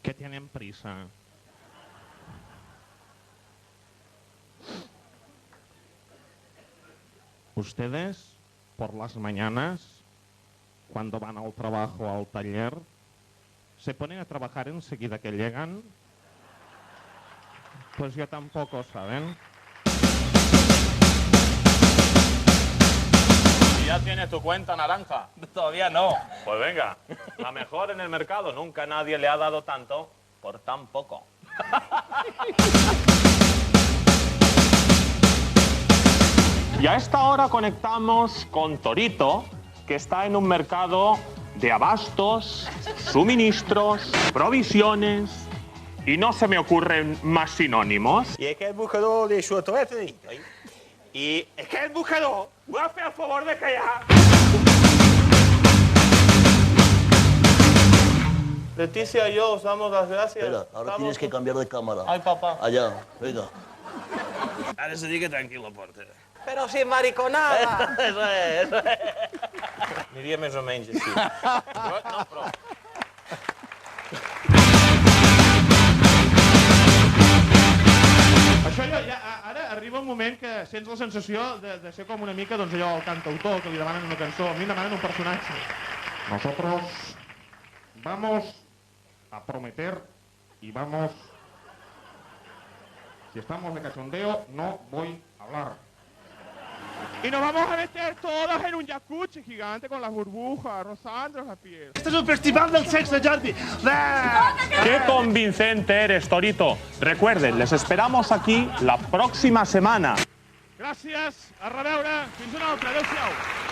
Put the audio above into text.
que tienen prisa. Ustedes, por las mañanas, cuando van al trabajo o al taller, se ponen a trabajar enseguida que llegan. Pues yo tampoco, ¿saben? ¿Ya tienes tu cuenta naranja? Todavía no. Pues venga, la mejor en el mercado. Nunca nadie le ha dado tanto por tan poco. Y a esta hora conectamos con Torito, que está en un mercado de abastos, suministros, provisiones, y no se me ocurren más sinónimos. Y es que el buscador de su torete. Y es que el buscador, voy a hacer el favor de callar. Leticia y yo os damos las gracias. Espera, ahora tienes que cambiar de cámara. Ay, papá. Allá, venga. Ahora se diga tranquilo, portero. Però sin mariconada. Eso es. Diria més o menys així. No, però... Això ja, ara arriba un moment que sents la sensació de ser com una mica doncs, allò el cantautor que li demanen una cançó. A mi em demanen un personatge. Nosotros vamos a prometer y vamos... Si estamos de cachondeo, no voy a hablar. Y nos vamos a meter todas en un jacuzzi gigante con las burbujas rozando la piel. Este es un festival del sexo, Jordi. ¡Qué convincente eres, Torito! Recuerden, les esperamos aquí la próxima semana. Gràcies, a reveure, fins una altra, adéu-siau.